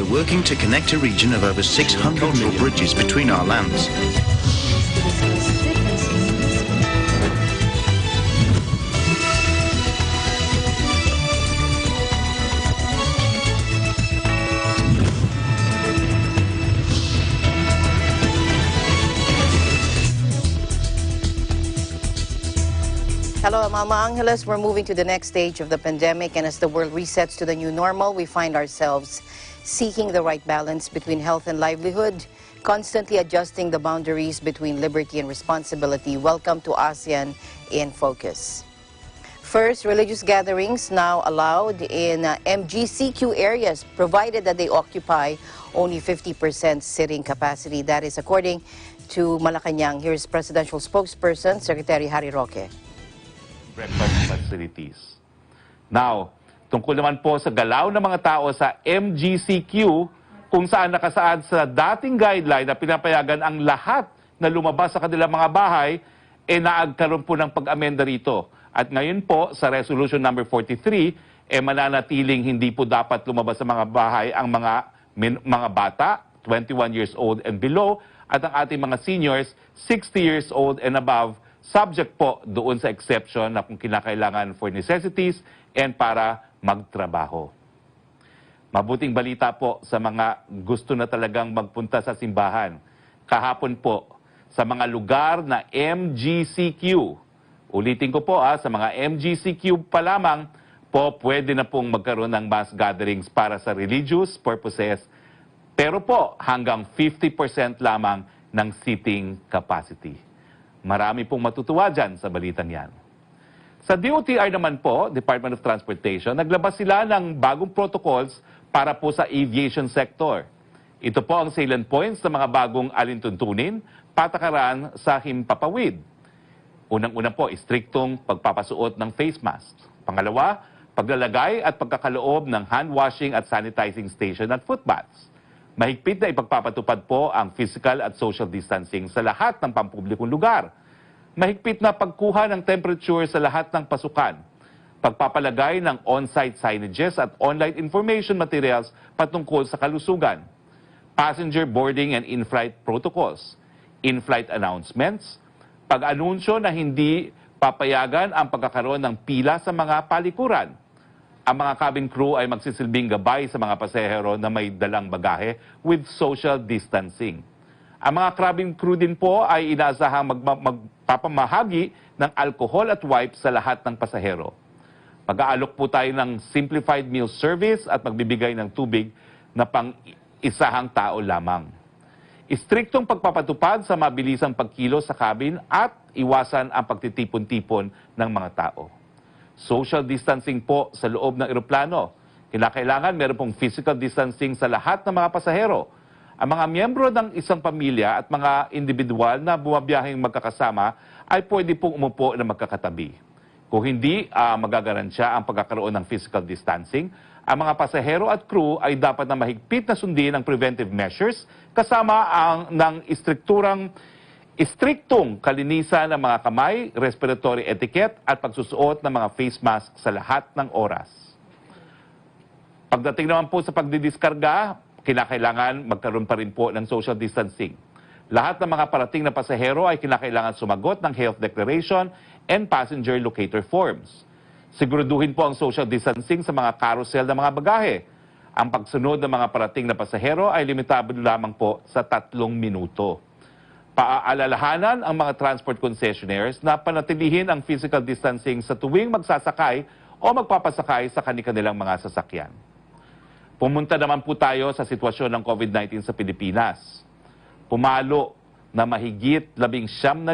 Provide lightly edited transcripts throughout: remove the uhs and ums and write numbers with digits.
We're working to connect a region of over 600 million bridges between our lands. Hello, Mama Angeles. We're moving to the next stage of the pandemic, and as the world resets to the new normal, we find ourselves seeking the right balance between health and livelihood, constantly adjusting the boundaries between liberty and responsibility. Welcome to ASEAN in Focus. First, religious gatherings now allowed in MGCQ areas, provided that they occupy only 50% sitting capacity. That is according to Malacanang. Here's Presidential Spokesperson, Secretary Harry Roque. Breakfast facilities. Now, tungkol naman po sa galaw ng mga tao sa MGCQ, kung saan nakasaad sa dating guideline na pinapayagan ang lahat na lumabas sa kanilang mga bahay, naagkaroon po ng pag-amenda rito. At ngayon po, sa Resolution number 43, mananatiling hindi po dapat lumabas sa mga bahay ang mga bata, 21 years old and below, at ang ating mga seniors, 60 years old and above, subject po doon sa exception na kung kinakailangan for necessities and para magtrabaho. Mabuting balita po sa mga gusto na talagang magpunta sa simbahan. Kahapon po, sa mga lugar na MGCQ, ulitin ko po sa mga MGCQ pa lamang po pwede na pong magkaroon ng mass gatherings para sa religious purposes, pero po hanggang 50% lamang ng seating capacity. Marami pong matutuwa dyan sa balitang yan. Sa DOTR naman po, Department of Transportation, naglabas sila ng bagong protocols para po sa aviation sector. Ito po ang salient points ng mga bagong alintuntunin, patakaran sa himpapawid. Unang-una po, istriktong pagpapasuot ng face mask. Pangalawa, paglalagay at pagkakaloob ng hand washing at sanitizing station at footbaths. Mahigpit na ipagpapatupad po ang physical at social distancing sa lahat ng pampublikong lugar. Mahigpit na pagkuha ng temperature sa lahat ng pasukan. Pagpapalagay ng on-site signages at online information materials patungkol sa kalusugan. Passenger boarding and in-flight protocols. In-flight announcements. Pag-anunsyo na hindi papayagan ang pagkakaroon ng pila sa mga palikuran. Ang mga cabin crew ay magsisilbing gabay sa mga pasahero na may dalang bagahe with social distancing. Ang mga cabin crew din po ay inaasahang magpapamahagi ng alcohol at wipes sa lahat ng pasahero. Mag-aalok po tayo ng simplified meal service at magbibigay ng tubig na pang-isahang tao lamang. Istriktong pagpapatupad sa mabilisang pagkilos sa cabin at iwasan ang pagtitipon-tipon ng mga tao. Social distancing po sa loob ng eroplano. Kinakailangan meron pong physical distancing sa lahat ng mga pasahero. Ang mga miyembro ng isang pamilya at mga individual na bumabiyaheng magkakasama ay pwede pong umupo na magkakatabi. Kung hindi magagaransya ang pagkakaroon ng physical distancing, ang mga pasahero at crew ay dapat na mahigpit na sundin ang preventive measures kasama ang ng istriktong kalinisan ng mga kamay, respiratory etiquette at pagsusuot ng mga face mask sa lahat ng oras. Pagdating naman po sa pagdidiskarga, kinakailangan magkaroon pa rin po ng social distancing. Lahat ng mga parating na pasahero ay kinakailangan sumagot ng health declaration and passenger locator forms. Siguraduhin po ang social distancing sa mga carousel ng mga bagahe. Ang pagsunod ng mga parating na pasahero ay limitado lamang po sa 3 minuto. Paaalalahanan ang mga transport concessionaires na panatilihin ang physical distancing sa tuwing magsasakay o magpapasakay sa kanilang mga sasakyan. Pumunta naman po tayo sa sitwasyon ng COVID-19 sa Pilipinas. Pumalo na mahigit 19,000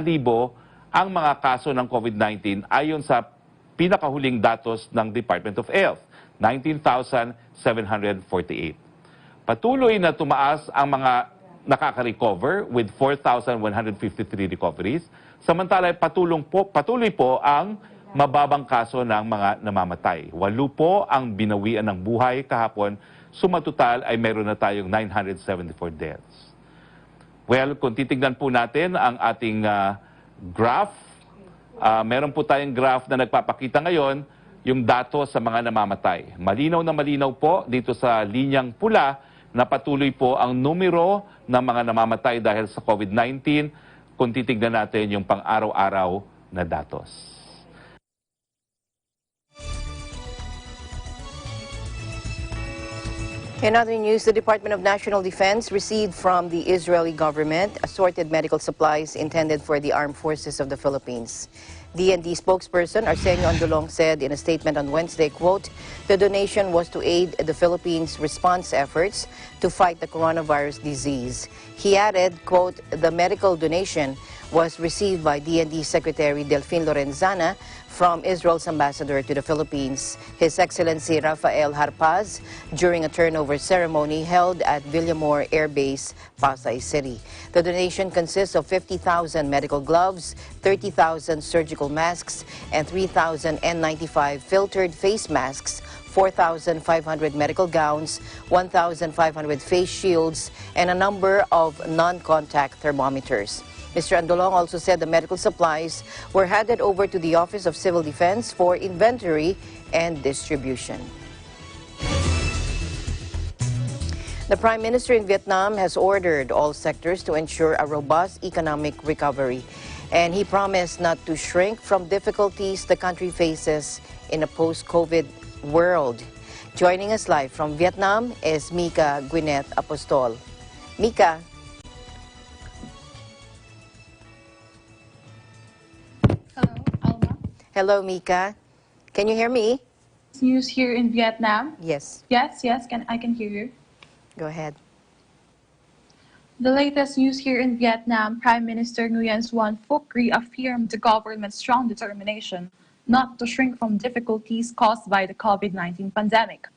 ang mga kaso ng COVID-19 ayon sa pinakahuling datos ng Department of Health, 19,748. Patuloy na tumaas ang mga nakaka-recover with 4,153 recoveries. Samantala, patuloy po ang mababang kaso ng mga namamatay. 8 po ang binawian ng buhay kahapon. Sumatotal ay meron na tayong 974 deaths. Well, kung titignan po natin ang ating graph, meron po tayong graph na nagpapakita ngayon yung datos sa mga namamatay. Malinaw na malinaw po dito sa linyang pula na patuloy po ang numero ng mga namamatay dahil sa COVID-19 kung titignan natin yung pang-araw-araw na datos. In other news, the Department of National Defense received from the Israeli government assorted medical supplies intended for the armed forces of the Philippines. DND spokesperson Arsenio Andolong said in a statement on Wednesday, quote, the donation was to aid the Philippines' response efforts to fight the coronavirus disease. He added, quote, the medical donation was received by DND Secretary Delfin Lorenzana from Israel's ambassador to the Philippines, His Excellency Rafael Harpaz, during a turnover ceremony held at Villamor Air Base, Pasay City. The donation consists of 50,000 medical gloves, 30,000 surgical masks, and 3,000 N95 filtered face masks, 4,500 medical gowns, 1,500 face shields, and a number of non-contact thermometers. Mr. Andolong also said the medical supplies were handed over to the Office of Civil Defense for inventory and distribution. The Prime Minister in Vietnam has ordered all sectors to ensure a robust economic recovery, and he promised not to shrink from difficulties the country faces in a post-COVID world. Joining us live from Vietnam is Mika Gwyneth Apostol. Mika. Hello, Alma. Hello, Mika. Can you hear me? News here in Vietnam. Yes. Yes, I can hear you. Go ahead. The latest news here in Vietnam, Prime Minister Nguyen Xuan Phuc reaffirmed the government's strong determination not to shrink from difficulties caused by the COVID-19 pandemic.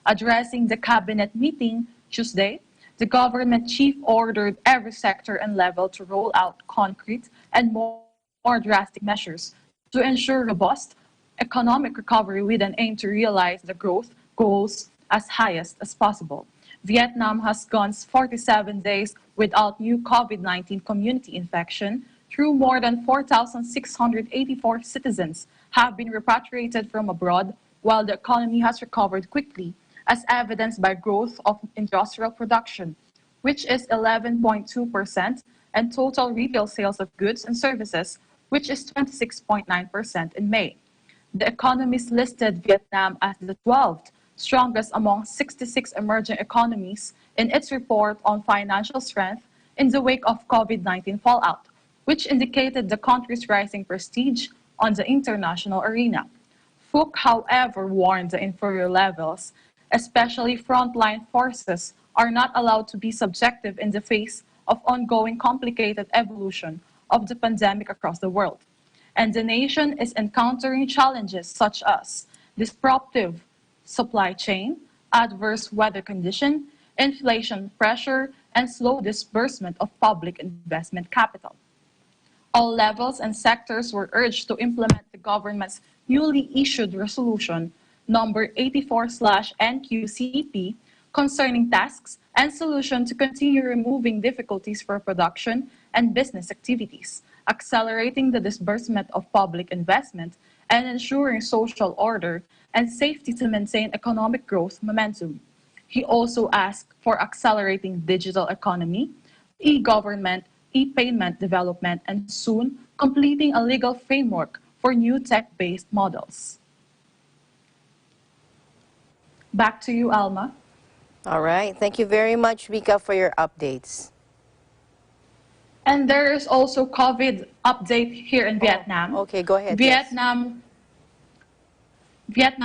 Addressing the cabinet meeting Tuesday, the government chief ordered every sector and level to roll out concrete and more drastic measures to ensure robust economic recovery with an aim to realize the growth goals as highest as possible. Vietnam has gone 47 days without new COVID-19 community infection, through more than 4,684 citizens have been repatriated from abroad, while the economy has recovered quickly, as evidenced by growth of industrial production, which is 11.2%, and total retail sales of goods and services, which is 26.9% in May. The Economist listed Vietnam as the 12th strongest among 66 emerging economies in its report on financial strength in the wake of COVID-19 fallout, which indicated the country's rising prestige on the international arena. Phuc, however, warned the inferior levels, especially frontline forces, are not allowed to be subjective in the face of ongoing complicated evolution of the pandemic across the world. And the nation is encountering challenges such as disruptive supply chain, adverse weather condition, inflation pressure, and slow disbursement of public investment capital. All levels and sectors were urged to implement the government's newly issued resolution number 84/NQCP concerning tasks and solutions to continue removing difficulties for production and business activities, accelerating the disbursement of public investment, and ensuring social order and safety to maintain economic growth momentum. He also asked for accelerating digital economy, e-government, e-payment development, and soon completing a legal framework for new tech-based models. Back to you, Alma. All right. Thank you very much, Mika, for your updates. And there is also COVID update here in Vietnam. Okay, go ahead. Vietnam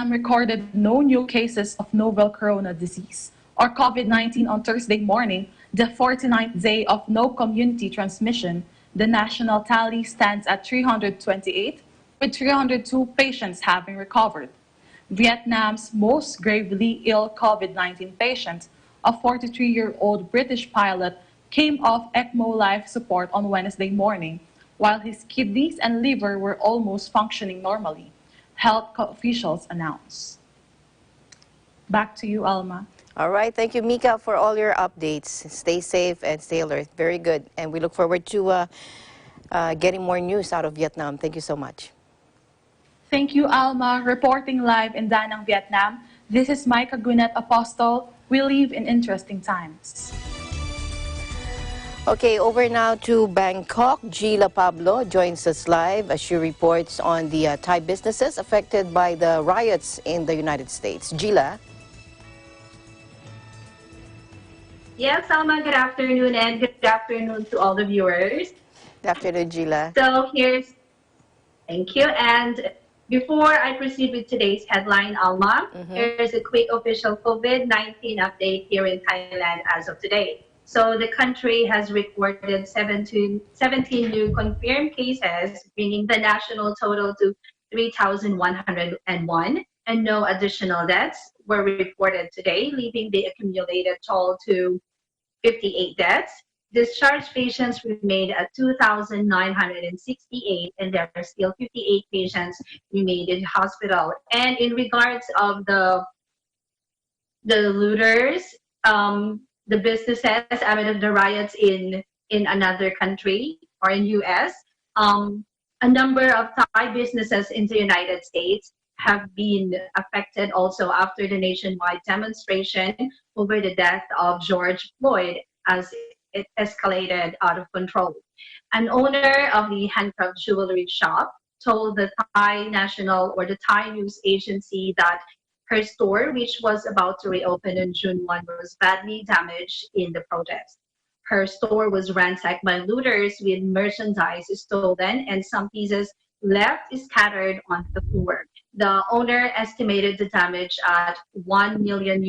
recorded no new cases of novel corona disease or COVID-19 on Thursday morning, the 49th day of no community transmission. The national tally stands at 328, with 302 patients having recovered. Vietnam's most gravely ill COVID-19 patient, a 43-year-old British pilot, came off ECMO life support on Wednesday morning, while his kidneys and liver were almost functioning normally, health officials announced. Back to you, Alma. All right. Thank you, Mika, for all your updates. Stay safe and stay alert. Very good. And we look forward to getting more news out of Vietnam. Thank you so much. Thank you, Alma. Reporting live in Da Nang, Vietnam. This is Mika Gwyneth Apostol We live in interesting times. Okay, over now to Bangkok. Gila Pablo joins us live as she reports on the Thai businesses affected by the riots in the United States. Gila? Yes, Salma, good afternoon, and good afternoon to all the viewers. Good afternoon, Gila. So thank you. And before I proceed with today's headline, Alma, here's a quick official COVID-19 update here in Thailand as of today. So the country has recorded 17 new confirmed cases, bringing the national total to 3,101, and no additional deaths were reported today, leaving the accumulated toll to 58 deaths. Discharged patients remained at 2,968, and there are still 58 patients remained in hospital. And in regards of the looters, the businesses amid the riots in another country or in US, a number of Thai businesses in the United States have been affected also after the nationwide demonstration over the death of George Floyd as it escalated out of control. An owner of the handcraft jewelry shop told the Thai news agency that her store, which was about to reopen on June 1, was badly damaged in the protest. Her store was ransacked by looters with merchandise stolen and some pieces left scattered on the floor. The owner estimated the damage at $1 million,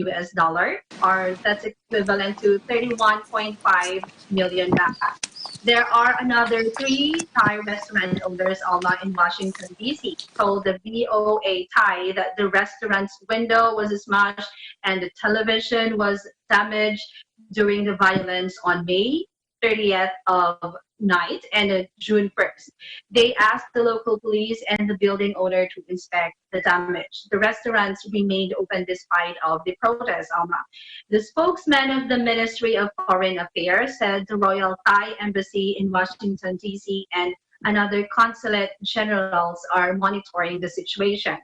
or that's equivalent to 31.5 million baht. There are another 3 Thai restaurant owners, Alma, in Washington, D.C., told the VOA Thai that the restaurant's window was smashed and the television was damaged during the violence on May 30th of night and June 1st. They asked the local police and the building owner to inspect the damage. The restaurants remained open despite of the protest, Alma. The spokesman of the Ministry of Foreign Affairs said the Royal Thai Embassy in Washington, D.C. and another consulate generals are monitoring the situation.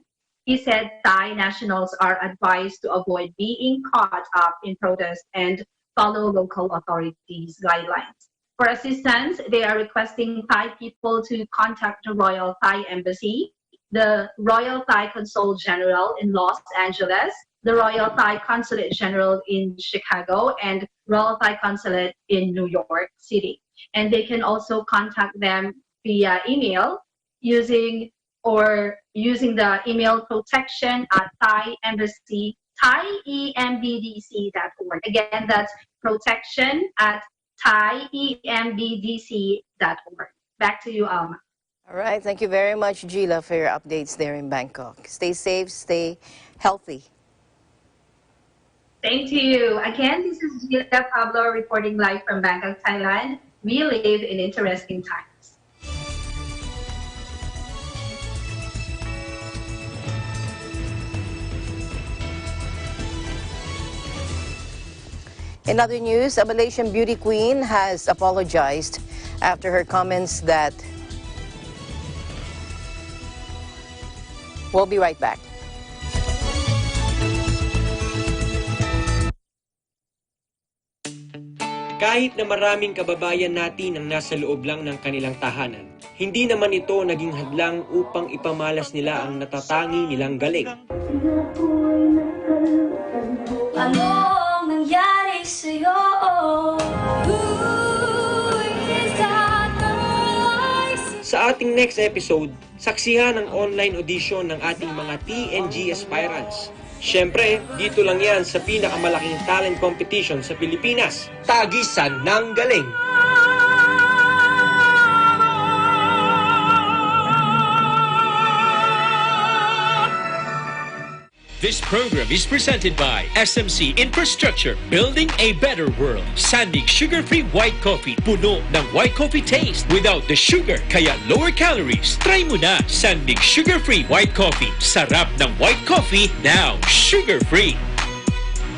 He said Thai nationals are advised to avoid being caught up in protest and follow local authorities' guidelines. For assistance, they are requesting Thai people to contact the Royal Thai Embassy, the Royal Thai Consul General in Los Angeles, the Royal Thai Consulate General in Chicago, and Royal Thai Consulate in New York City. And they can also contact them via email using the email protection at Thai Embassy, thaiembdc.org. Again, that's protection at thaiembdc.org. Back to you, Alma. All right. Thank you very much, Gila, for your updates there in Bangkok. Stay safe, stay healthy. Thank you. Again, this is Gila Pablo reporting live from Bangkok, Thailand. We live in interesting times. In other news, a Malaysian beauty queen has apologized after her comments that... We'll be right back. Kahit na maraming kababayan natin ang nasa loob lang ng kanilang tahanan, hindi naman ito naging hadlang upang ipamalas nila ang natatangi nilang galing. Anong nangyari sa'yo? Sa ating next episode, saksihan ang online audition ng ating mga TNG aspirants. Siyempre, dito lang yan sa pinakamalaking talent competition sa Pilipinas, Tagisan ng Galing. This program is presented by SMC Infrastructure, building a better world. Sandig sugar-free white coffee, puno ng white coffee taste without the sugar, kaya lower calories. Try mo na Sandig sugar-free white coffee. Sarap ng white coffee, now sugar-free.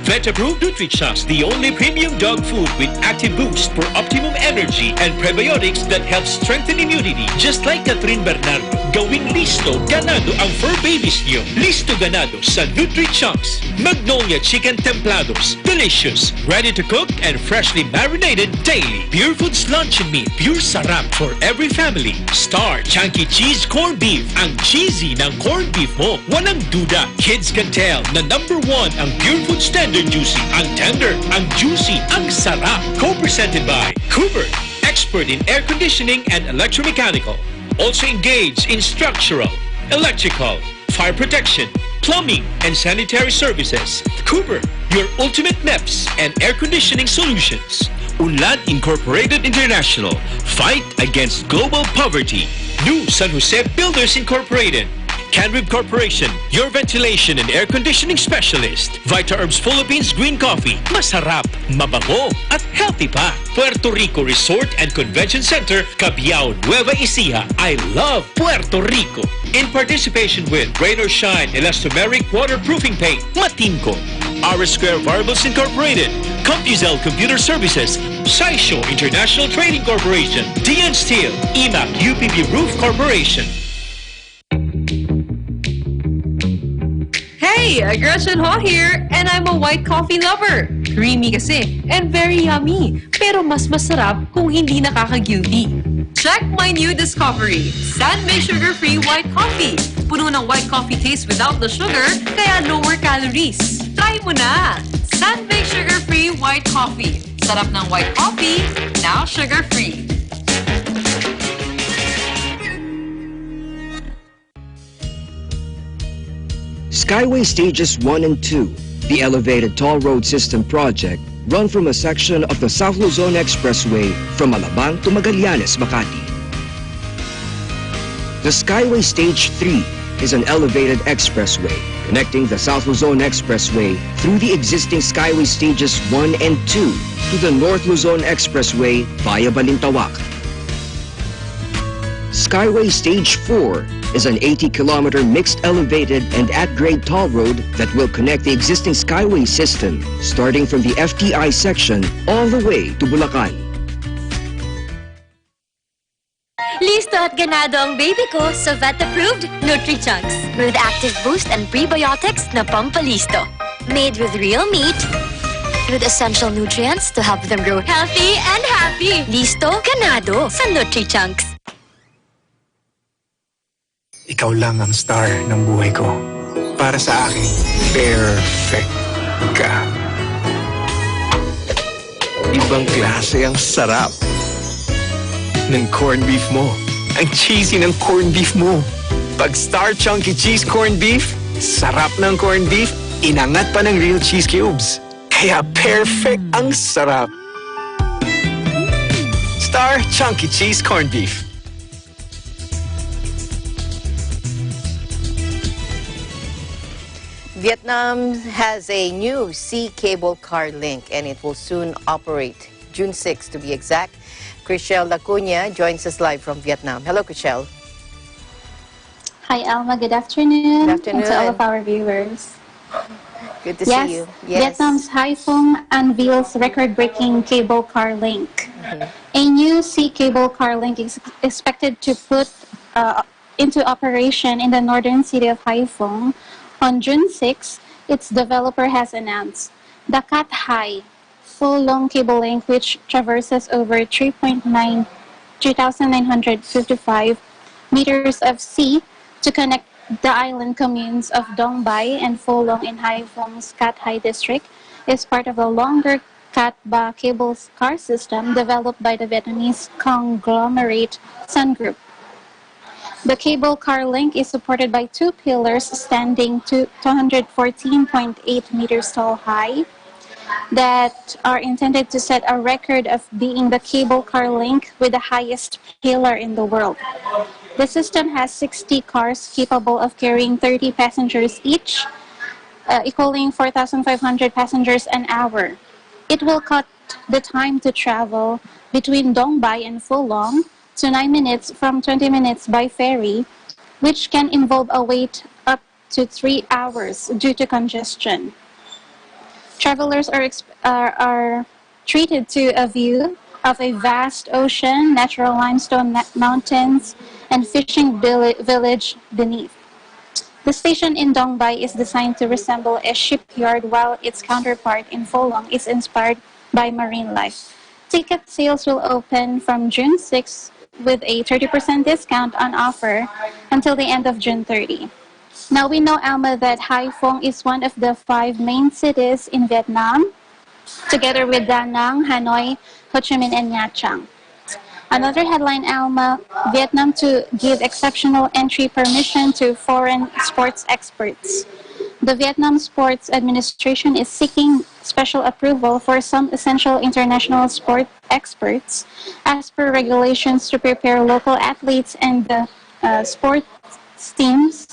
Vet-approved NutriChocs, the only premium dog food with active boost for optimum energy and prebiotics that help strengthen immunity. Just like Catherine Bernardo, gawing listo, ganado ang fur babies niyo. Listo ganado sa NutriChocs. Magnolia Chicken Templados. Delicious, ready to cook and freshly marinated daily. Pure Foods Luncheon Meat. Pure sarap for every family. Star Chunky Cheese Corned Beef. Ang cheesy ng corned beef mo. Walang duda. Kids can tell na #1 ang Pure Foods Tender Juicy. Ang tender, ang juicy, ang sarap. Co-presented by Cooper, expert in air conditioning and electromechanical. Also engaged in structural, electrical, fire protection, plumbing, and sanitary services. Cooper, your ultimate MEPS and air conditioning solutions. Unlad Incorporated International, fight against global poverty. New San Jose Builders Incorporated. Canrib Corporation, your ventilation and air conditioning specialist. Vita Herbs Philippines Green Coffee, masarap, mabango, at healthy pa. Puerto Rico Resort and Convention Center, Cabiao, Nueva Ecija. I love Puerto Rico. In participation with Rain or Shine Elastomeric Waterproofing Paint, Matinco. R Square Variables Incorporated, CompuZell Computer Services, Saisho International Trading Corporation, DN Steel, EMAC UPB Roof Corporation. Hey, Gretchen Ho here, and I'm a white coffee lover. Creamy kasi, and very yummy. Pero mas masarap kung hindi nakaka-guilty. Check my new discovery, Sandmade Sugar-Free White Coffee. Puno ng white coffee taste without the sugar, kaya lower calories. Try mo na! Sandmade Sugar-Free White Coffee. Sarap ng white coffee, now sugar-free. Skyway Stages 1 and 2, the elevated toll road system project, run from a section of the South Luzon Expressway from Alabang to Magallanes, Makati. The Skyway Stage 3 is an elevated expressway connecting the South Luzon Expressway through the existing Skyway Stages 1 and 2 to the North Luzon Expressway via Balintawak. Skyway Stage 4 is an 80-kilometer mixed elevated and at-grade toll road that will connect the existing Skyway system starting from the FTI section all the way to Bulacan. Listo at ganado ang baby ko sa vet-approved NutriChocs with active boost and prebiotics na pampalisto. Made with real meat with essential nutrients to help them grow healthy and happy. Listo, ganado sa NutriChocs. Ikaw lang ang star ng buhay ko. Para sa akin, perfect ka. Ibang klase ang sarap ng corned beef mo. Ang cheesy ng corned beef mo. Pag Star Chunky Cheese Corned Beef, sarap ng corned beef, inangat pa ng real cheese cubes. Kaya perfect ang sarap. Star Chunky Cheese Corned Beef. Vietnam has a new sea cable car link and it will soon operate, June 6 to be exact. Chriselle Lacuna joins us live from Vietnam. Hello, Chriselle. Hi, Alma. Good afternoon. Good afternoon. And to all of our viewers. Good to see you. Yes. Vietnam's Haiphong unveils record-breaking cable car link. A new sea cable car link is expected to put into operation in the northern city of Haiphong on June 6. Its developer has announced the Cat High full-long cable link, which traverses over 3,955 meters of sea to connect the island communes of Dong Bai and Pho Long in Haiphong's Cat High district, is part of the longer Cat Ba cable car system developed by the Vietnamese conglomerate Sun Group. The cable car link is supported by two pillars standing to 214.8 meters tall high that are intended to set a record of being the cable car link with the highest pillar in the world. The system has 60 cars capable of carrying 30 passengers each, equaling 4,500 passengers an hour. It will cut the time to travel between Dong Bai and Pho Long to 9 minutes from 20 minutes by ferry, which can involve a wait up to 3 hours due to congestion. Travelers are treated to a view of a vast ocean, natural limestone mountains, and fishing village beneath. The station in Dongbay is designed to resemble a shipyard, while its counterpart in Folong is inspired by marine life. Ticket sales will open from June 6 with a 30% discount on offer until the end of June 30. Now we know, Alma, that Haiphong is one of the 5 main cities in Vietnam, together with Da Nang, Hanoi, Ho Chi Minh, and Nha Trang. Another headline, Alma, Vietnam to give exceptional entry permission to foreign sports experts. The Vietnam Sports Administration is seeking special approval for some essential international sport experts as per regulations to prepare local athletes and the sports teams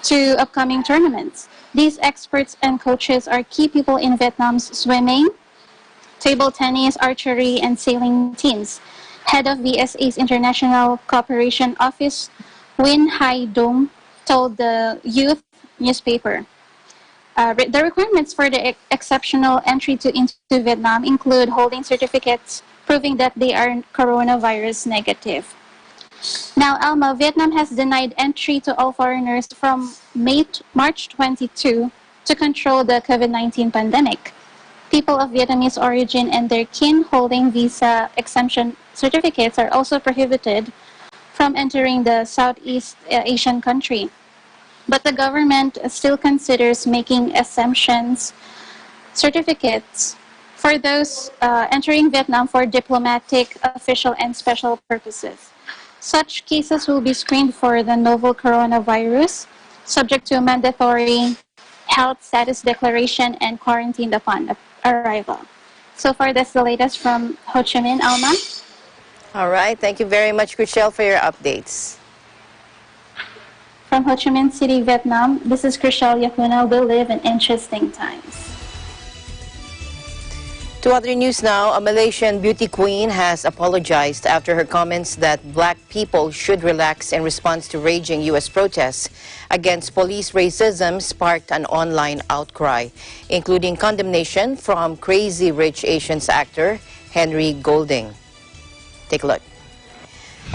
to upcoming tournaments. These experts and coaches are key people in Vietnam's swimming, table tennis, archery, and sailing teams. Head of VSA's International Cooperation Office, Win Hai Dong, told the youth newspaper. The requirements for the exceptional entry into Vietnam include holding certificates proving that they are coronavirus negative. Now, Alma, Vietnam has denied entry to all foreigners from March 22 to control the COVID-19 pandemic. People of Vietnamese origin and their kin holding visa exemption certificates are also prohibited from entering the Southeast Asian country. But the government still considers making exemptions certificates for those entering Vietnam for diplomatic, official, and special purposes. Such cases will be screened for the novel coronavirus, subject to a mandatory health status declaration and quarantined upon arrival. So far, that's the latest from Ho Chi Minh, Alma. All right. Thank you very much, Chriselle, for your updates. From Ho Chi Minh City, Vietnam, this is Chriselle Yakuna. We live in interesting times. To other news now, a Malaysian beauty queen has apologized after her comments that black people should relax in response to raging U.S. protests against police racism sparked an online outcry, including condemnation from Crazy Rich Asians actor Henry Golding. Take a look.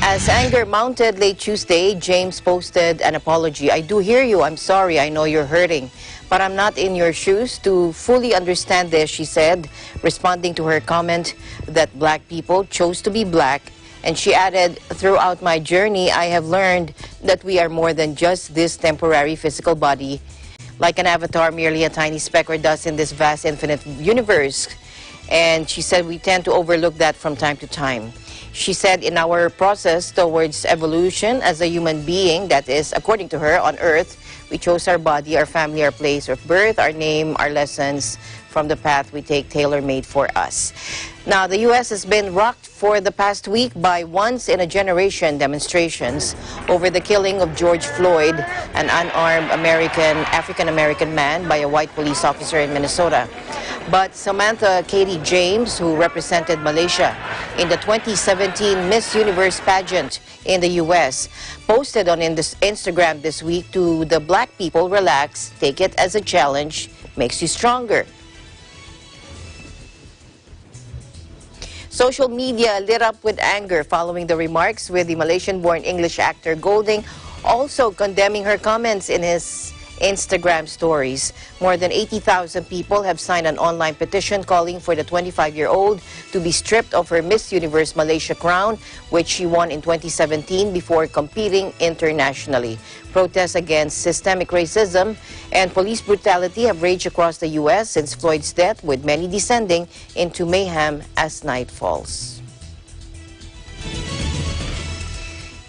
As anger mounted late Tuesday, James posted an apology. "I do hear you. I'm sorry. I know you're hurting. But I'm not in your shoes to fully understand this," she said, responding to her comment that black people chose to be black. And she added, "Throughout my journey, I have learned that we are more than just this temporary physical body. Like an avatar, merely a tiny speck or dust in this vast infinite universe." And she said, "We tend to overlook that from time to time." She said, "In our process towards evolution as a human being, that is, according to her, on Earth, we chose our body, our family, our place of birth, our name, our lessons from the path we take tailor-made for us." Now, the U.S. has been rocked for the past week by once-in-a-generation demonstrations over the killing of George Floyd, an unarmed African-American man, by a white police officer in Minnesota. But Samantha Katie James, who represented Malaysia in the 2017 Miss Universe pageant in the U.S., posted on Instagram this week to the black people, "Relax, take it as a challenge, makes you stronger." Social media lit up with anger following the remarks, with the Malaysian-born English actor Golding also condemning her comments in his Instagram stories. More than 80,000 people have signed an online petition calling for the 25-year-old to be stripped of her Miss Universe Malaysia crown, which she won in 2017 before competing internationally. Protests against systemic racism and police brutality have raged across the U.S. since Floyd's death, with many descending into mayhem as night falls.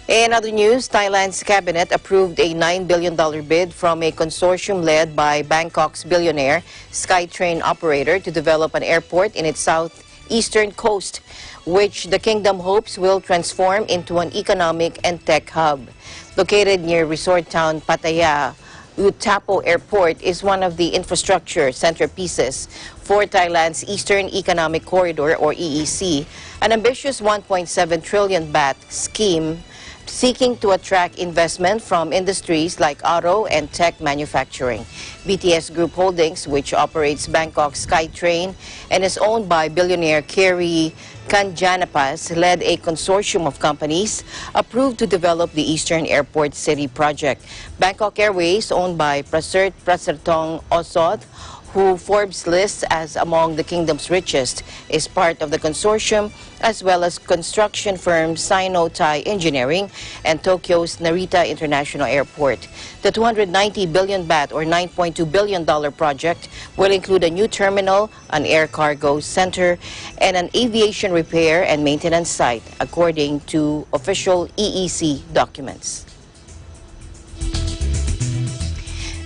In other news, Thailand's cabinet approved a $9 billion bid from a consortium led by Bangkok's billionaire SkyTrain operator to develop an airport in its southeastern coast, which the kingdom hopes will transform into an economic and tech hub. Located near resort town Pattaya, Utapo Airport is one of the infrastructure centerpieces for Thailand's Eastern Economic Corridor, or EEC, an ambitious 1.7 trillion baht scheme seeking to attract investment from industries like auto and tech manufacturing. BTS Group Holdings, which operates Bangkok SkyTrain and is owned by billionaire Kerry Kanjanapas, led a consortium of companies approved to develop the Eastern Airport City project. Bangkok Airways, owned by Prasert Prasertong Osot, who Forbes lists as among the kingdom's richest, is part of the consortium, as well as construction firm Sino-Thai Engineering and Tokyo's Narita International Airport. The 290 billion baht or $9.2 billion project will include a new terminal, an air cargo center, and an aviation repair and maintenance site, according to official EEC documents.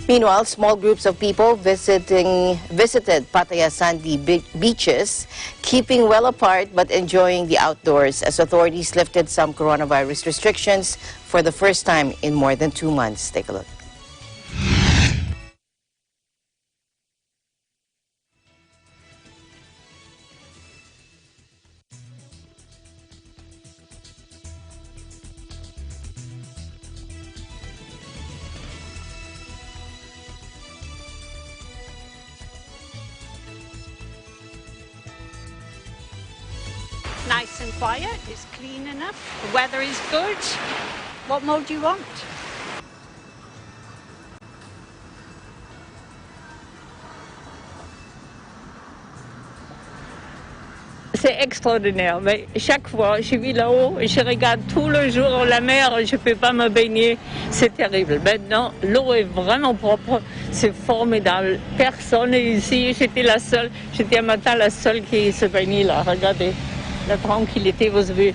Meanwhile, small groups of people visited Pattaya sandy beaches, keeping well apart but enjoying the outdoors as authorities lifted some coronavirus restrictions for the first time in more than 2 months. Take a look. Nice and quiet, it's clean enough, the weather is good. What more do you want? C'est extraordinaire, mais chaque fois je vis là-haut et je regarde tout le jour la mer, je ne peux pas me baigner, c'est terrible. Maintenant, l'eau est vraiment propre, c'est formidable, personne n'est ici, j'étais un matin la seule qui se baignait là, regardez. La tranquillité, vous avez.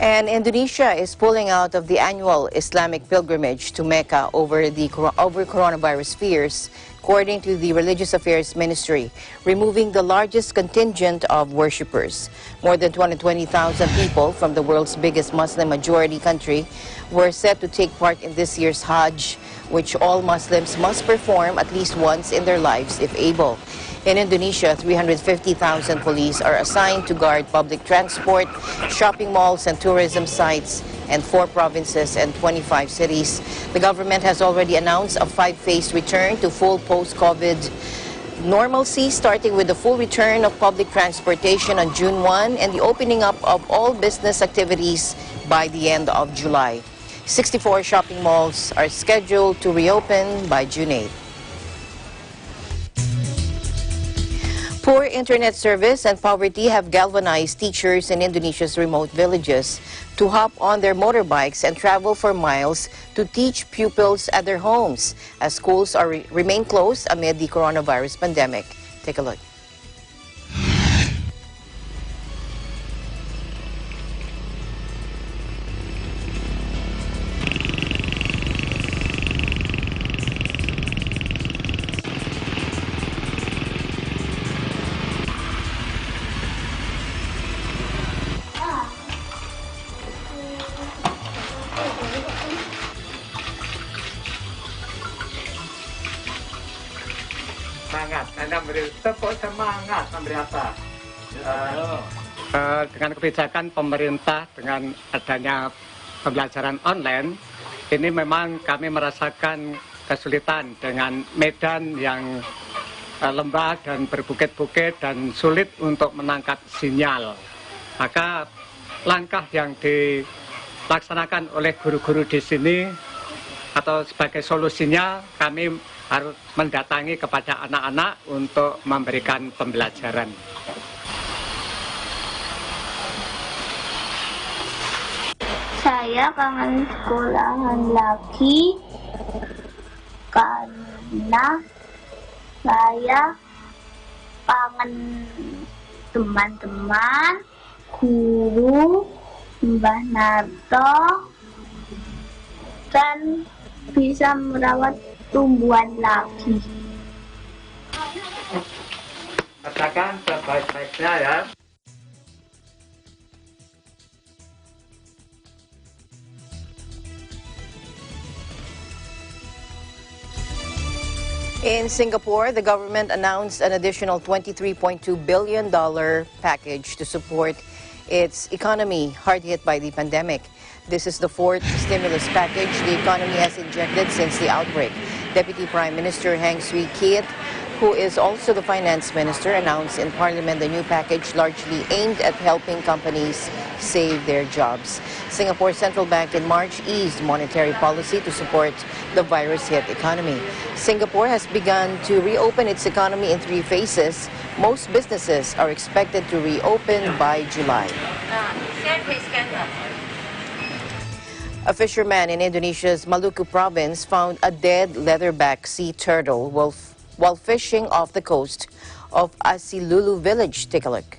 And Indonesia is pulling out of the annual Islamic pilgrimage to Mecca over coronavirus fears, according to the Religious Affairs Ministry, removing the largest contingent of worshippers. More than 220,000 people from the world's biggest Muslim majority country were set to take part in this year's Hajj, which all Muslims must perform at least once in their lives if able. In Indonesia, 350,000 police are assigned to guard public transport, shopping malls and tourism sites in 4 provinces and 25 cities. The government has already announced a 5-phase return to full post-COVID normalcy, starting with the full return of public transportation on June 1 and the opening up of all business activities by the end of July. 64 shopping malls are scheduled to reopen by June 8. Poor internet service and poverty have galvanized teachers in Indonesia's remote villages to hop on their motorbikes and travel for miles to teach pupils at their homes as schools remain closed amid the coronavirus pandemic. Take a look. Dengan kebijakan pemerintah dengan adanya pembelajaran online, ini memang kami merasakan kesulitan dengan medan yang lembah dan berbukit-bukit dan sulit untuk menangkap sinyal. Maka langkah yang dilaksanakan oleh guru-guru di sini atau sebagai solusinya kami harus mendatangi kepada anak-anak untuk memberikan pembelajaran. Saya kangen sekolahan lagi karena saya kangen teman-teman, guru, Mbah Narto, dan bisa merawat tumbuhan lagi. Katakan sebaik-baiknya ya. In Singapore, the government announced an additional $23.2 billion package to support its economy hard hit by the pandemic. This is the fourth stimulus package the economy has injected since the outbreak. Deputy Prime Minister Heng Swee Keat, who is also the finance minister, announced in Parliament the new package largely aimed at helping companies save their jobs. Singapore's central bank in March eased monetary policy to support the virus-hit economy. Singapore has begun to reopen its economy in 3 phases. Most businesses are expected to reopen by July. A fisherman in Indonesia's Maluku province found a dead leatherback sea turtle while fishing off the coast of Asilulu village. Take a look.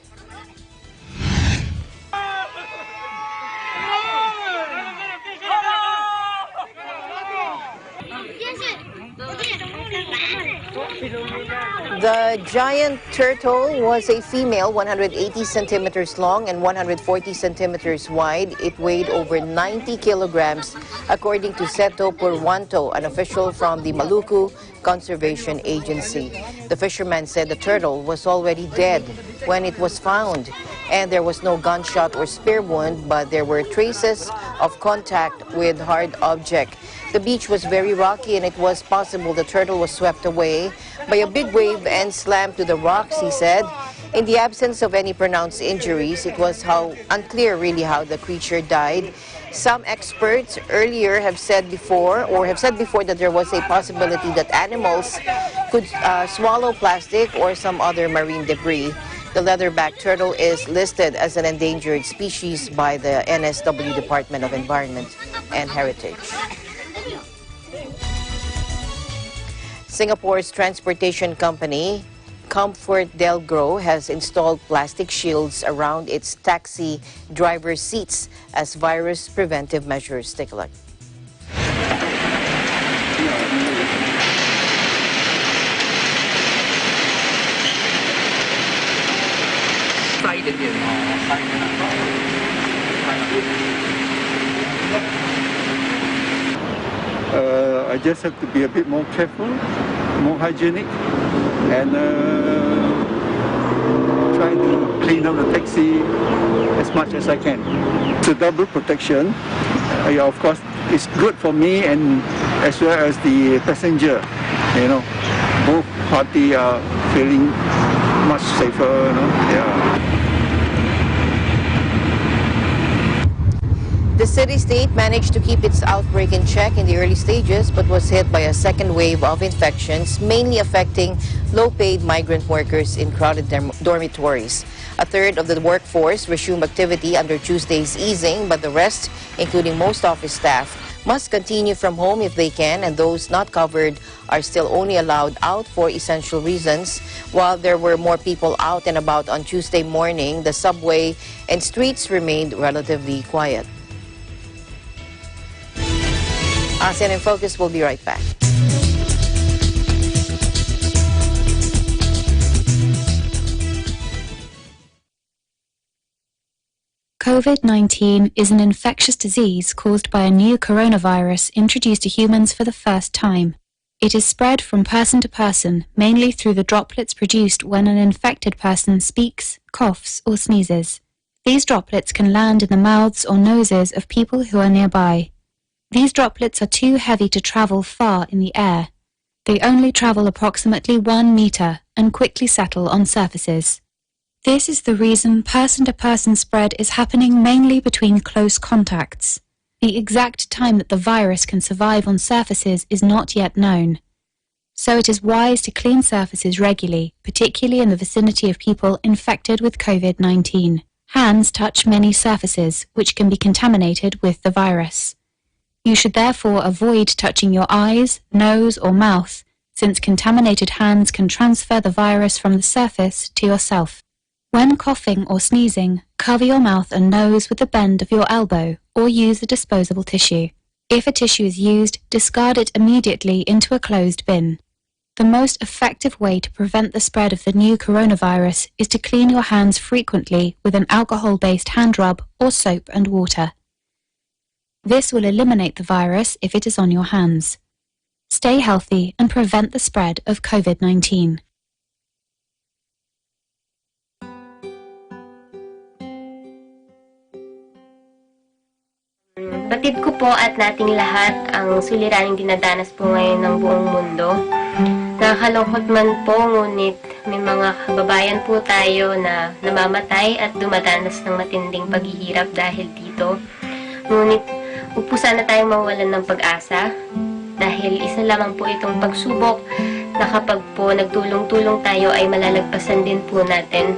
The giant turtle was a female, 180 centimeters long and 140 centimeters wide. It weighed over 90 kilograms, according to Seto Purwanto, an official from the Maluku Conservation Agency. The fisherman said the turtle was already dead when it was found, and there was no gunshot or spear wound, but there were traces of contact with hard object. The beach was very rocky, and it was possible the turtle was swept away by a big wave and slammed to the rocks, he said. In the absence of any pronounced injuries, it was unclear really how the creature died. Some experts earlier have said before that there was a possibility that animals could swallow plastic or some other marine debris. The leatherback turtle is listed as an endangered species by the NSW Department of Environment and Heritage. Singapore's transportation company, ComfortDelGro, has installed plastic shields around its taxi driver seats as virus preventive measures. Take a look. I just have to be a bit more careful, more hygienic, and try to clean up the taxi as much as I can. It's a double protection. Yeah, of course, it's good for me and as well as the passenger. You know, both parties are feeling much safer. You know? Yeah. The city-state managed to keep its outbreak in check in the early stages, but was hit by a second wave of infections, mainly affecting low-paid migrant workers in crowded dormitories. A third of the workforce resumed activity under Tuesday's easing, but the rest, including most office staff, must continue from home if they can, and those not covered are still only allowed out for essential reasons. While there were more people out and about on Tuesday morning, the subway and streets remained relatively quiet. ASEAN in Focus will be right back. COVID-19 is an infectious disease caused by a new coronavirus introduced to humans for the first time. It is spread from person to person, mainly through the droplets produced when an infected person speaks, coughs, or sneezes. These droplets can land in the mouths or noses of people who are nearby. These droplets are too heavy to travel far in the air. They only travel approximately 1 meter and quickly settle on surfaces. This is the reason person-to-person spread is happening mainly between close contacts. The exact time that the virus can survive on surfaces is not yet known. So it is wise to clean surfaces regularly, particularly in the vicinity of people infected with COVID-19. Hands touch many surfaces, which can be contaminated with the virus. You should therefore avoid touching your eyes, nose, or mouth, since contaminated hands can transfer the virus from the surface to yourself. When coughing or sneezing, cover your mouth and nose with the bend of your elbow, or use a disposable tissue. If a tissue is used, discard it immediately into a closed bin. The most effective way to prevent the spread of the new coronavirus is to clean your hands frequently with an alcohol-based hand rub or soap and water. This will eliminate the virus if it is on your hands. stay healthy, and prevent the spread of COVID-19. Batid ko po at nating lahat ang suliraning dinadanas po ngayon ng buong mundo. Nakakalungkot man po, ngunit may mga kababayan po tayo na namamatay at dumadanas ng matinding paghihirap dahil dito. Ngunit huwag po sana tayong mawalan ng pag-asa dahil isa lamang po itong pagsubok na kapag po nagtulong-tulong tayo ay malalagpasan din po natin.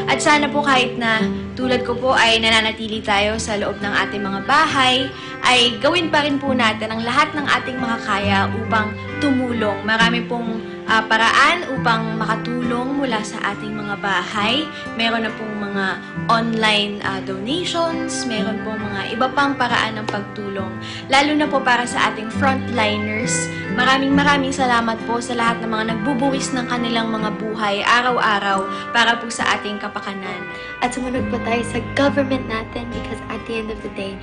At sana po kahit na tulad ko po ay nananatili tayo sa loob ng ating mga bahay, ay gawin pa rin po natin ang lahat ng ating makakaya upang tumulong. Marami pong paraan upang makatulong mula sa ating mga bahay. Meron na pong mga online donations, meron pong mga iba pang paraan ng pagtulong. Lalo na po para sa ating frontliners. Maraming salamat po sa lahat ng mga nagbubuwis ng kanilang mga buhay araw-araw para po sa ating kapakanan. At sumunod po tayo sa government natin because at the end of the day,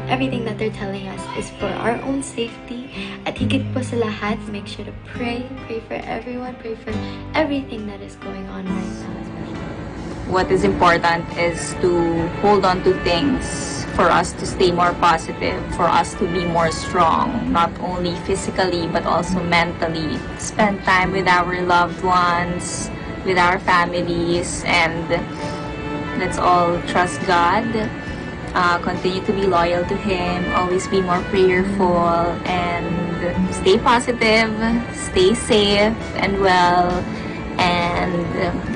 everything that they're telling us is for our own safety. At higit po sa lahat, make sure to pray for everyone, pray for everything that is going on right now. What is important is to hold on to things, for us to stay more positive, for us to be more strong, not only physically but also mentally. Spend time with our loved ones, with our families, and let's all trust God. Continue to be loyal to Him, always be more prayerful, and stay positive, stay safe and well, and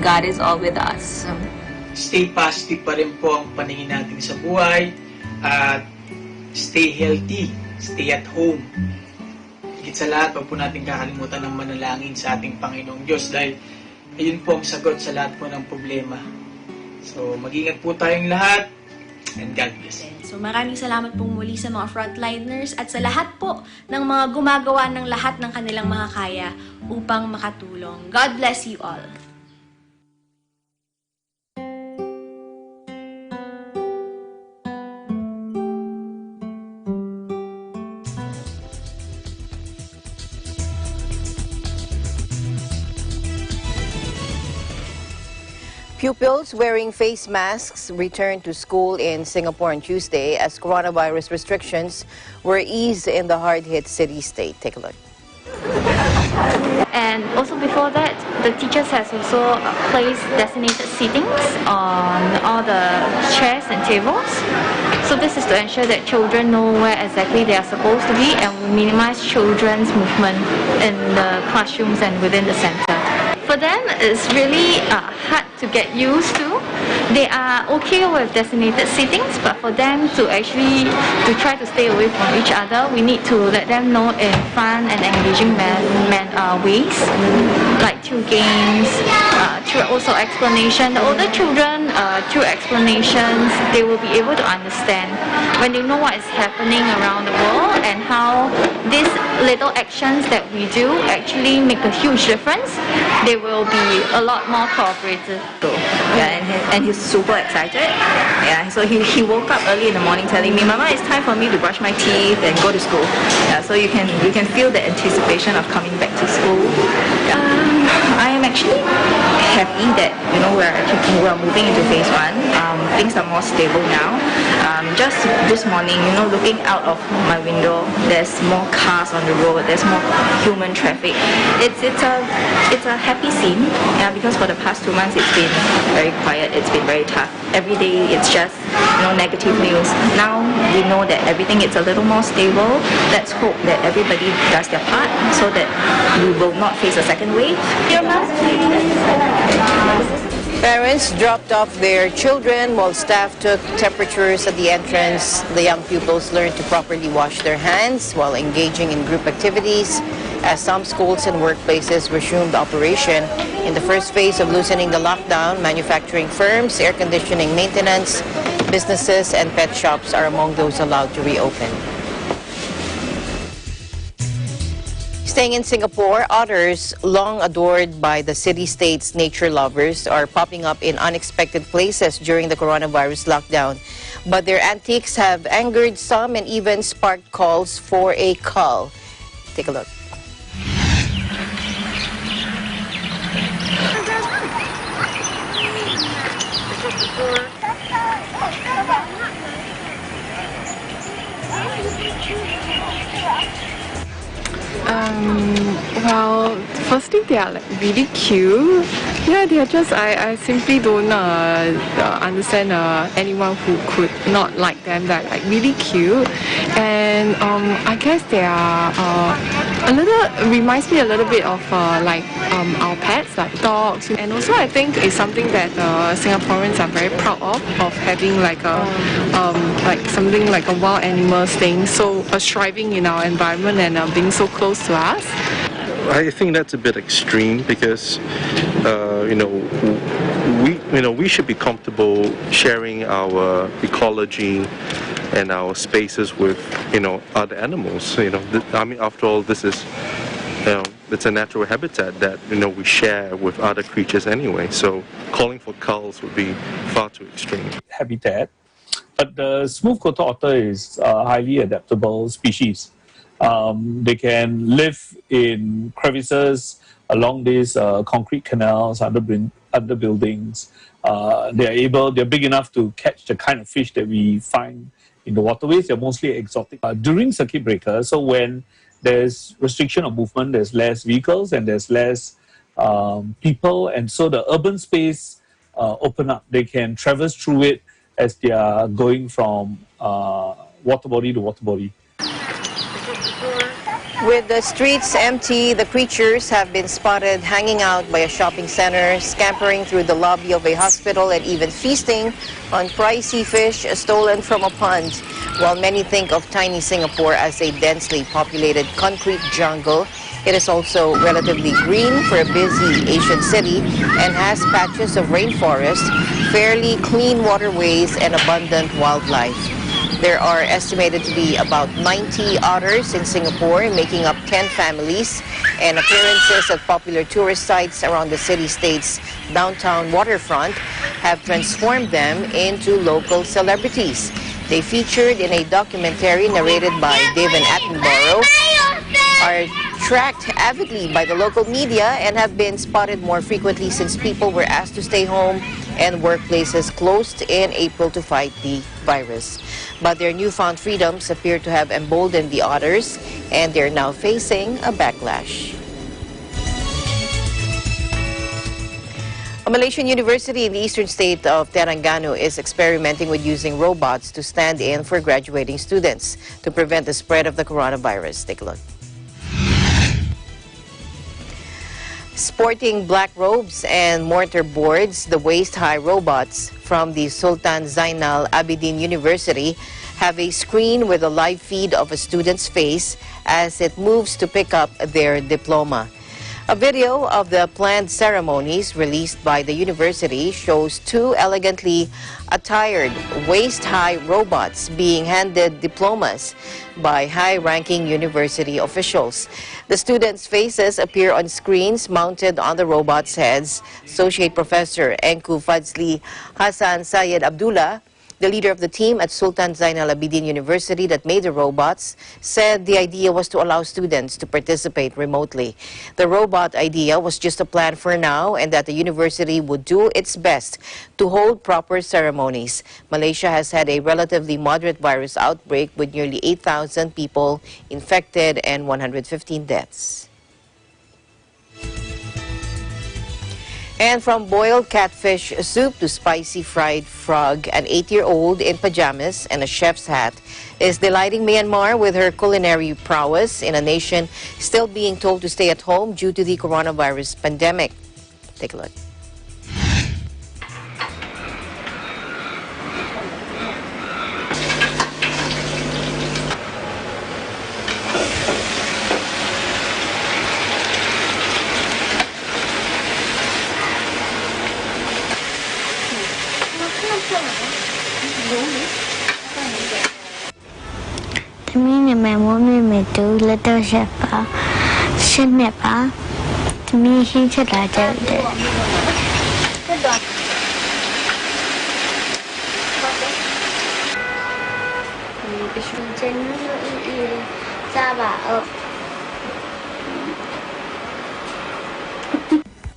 God is all with us. Stay positive pa rin po ang paningin natin sa buhay, at stay healthy, stay at home. Higit sa lahat, huwag po natin kakalimutan ng manalangin sa ating Panginoong Diyos dahil ayun po ang sagot sa lahat po ng problema. So, mag-ingat po tayong lahat. And God bless. So maraming salamat pong muli sa mga frontliners at sa lahat po ng mga gumagawa ng lahat ng kanilang makakaya upang makatulong. God bless you all. Pupils wearing face masks returned to school in Singapore on Tuesday as coronavirus restrictions were eased in the hard-hit city-state. Take a look. And also before that, the teachers has also placed designated seatings on all the chairs and tables. So this is to ensure that children know where exactly they are supposed to be and minimize children's movement in the classrooms and within the center. For them, it's really hard to get used to. They are okay with designated seatings, but for them to actually try to stay away from each other, we need to let them know in fun and engaging ways, like through games, through also explanation. The older children, through explanations, they will be able to understand when they know what is happening around the world and how these little actions that we do actually make a huge difference. They will be a lot more cooperative. Yeah, and he's super excited. Yeah, so he woke up early in the morning telling me, "Mama, it's time for me to brush my teeth and go to school." Yeah, so you can feel the anticipation of coming back to school. I am actually happy that we're moving into phase 1. Things are more stable now. Just this morning, looking out of my window, there's more cars on the road. There's more human traffic. It's a happy scene. Yeah, because for the past 2 months it's been very quiet. It's been very tough. Every day it's just negative news. Now we know that everything is a little more stable. Let's hope that everybody does their part so that we will not face a second wave. Your mask, please. Parents dropped off their children while staff took temperatures at the entrance. The young pupils learned to properly wash their hands while engaging in group activities as some schools and workplaces resumed operation. In the first phase of loosening the lockdown, manufacturing firms, air conditioning maintenance, businesses, and pet shops are among those allowed to reopen. Staying in Singapore, otters, long adored by the city-state's nature lovers, are popping up in unexpected places during the coronavirus lockdown. But their antics have angered some and even sparked calls for a cull. Take a look. Well, firstly, they are like really cute. Yeah, they are just, I simply don't understand anyone who could not like them. They're like really cute. And I guess they are reminds me a little bit of like our pets, like dogs. And also I think it's something that Singaporeans are very proud of having like something like a wild animal staying so thriving in our environment and being so close to us. I think that's a bit extreme because we should be comfortable sharing our ecology and our spaces with other animals. I mean, after all, this is it's a natural habitat that we share with other creatures anyway. So calling for culls would be far too extreme. Habitat, but the smooth-coated otter is a highly adaptable species. They can live in crevices along these concrete canals, under buildings. They're big enough to catch the kind of fish that we find in the waterways. They're mostly exotic. During circuit breaker, so when there's restriction of movement, there's less vehicles and there's less people, and so the urban space open up. They can traverse through it as they are going from water body to water body. With the streets empty, the creatures have been spotted hanging out by a shopping center, scampering through the lobby of a hospital, and even feasting on pricey fish stolen from a pond. While many think of tiny Singapore as a densely populated concrete jungle, it is also relatively green for a busy Asian city and has patches of rainforest, fairly clean waterways, and abundant wildlife. There are estimated to be about 90 otters in Singapore, making up 10 families, and appearances at popular tourist sites around the city-state's downtown waterfront have transformed them into local celebrities. They featured in a documentary narrated by David Attenborough, are tracked avidly by the local media, and have been spotted more frequently since people were asked to stay home and workplaces closed in April to fight the virus. But their newfound freedoms appear to have emboldened the otters, and they're now facing a backlash. A Malaysian university in the eastern state of Terengganu is experimenting with using robots to stand in for graduating students to prevent the spread of the coronavirus. Take a look. Sporting black robes and mortar boards, the waist-high robots from the Sultan Zainal Abidin University have a screen with a live feed of a student's face as it moves to pick up their diploma. A video of the planned ceremonies released by the university shows two elegantly attired waist-high robots being handed diplomas by high-ranking university officials. The students' faces appear on screens mounted on the robots' heads. Associate Professor Engku Fadzli Hassan Syed Abdullah, the leader of the team at Sultan Zainal Abidin University that made the robots, said the idea was to allow students to participate remotely. The robot idea was just a plan for now, and that the university would do its best to hold proper ceremonies. Malaysia has had a relatively moderate virus outbreak with nearly 8,000 people infected and 115 deaths. And from boiled catfish soup to spicy fried frog, an 8-year-old in pajamas and a chef's hat is delighting Myanmar with her culinary prowess in a nation still being told to stay at home due to the coronavirus pandemic. Take a look. Kami my mommy made two little shepa. Shenepa. To me, he said I did it.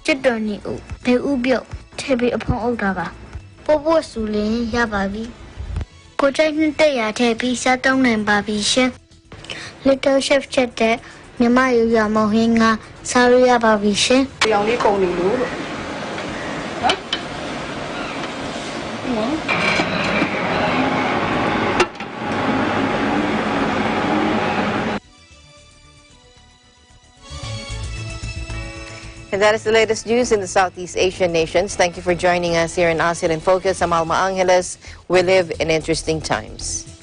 chất đồ nị ụ, thế u biểu, thế bị phong âu đà bà. Bố bố xù lên ya bà vi. Cô trai nên tê ya thế bị sa tông nền bà vi xe. Little chef chất tế, nếu mà yêu ya màu hình ngà, sao ya bà vi xe. Yang đi cầu nị lũ rồi. Hả? And that is the latest news in the Southeast Asian nations. Thank you for joining us here in ASEAN in Focus. I'm Alma Angeles. We live in interesting times.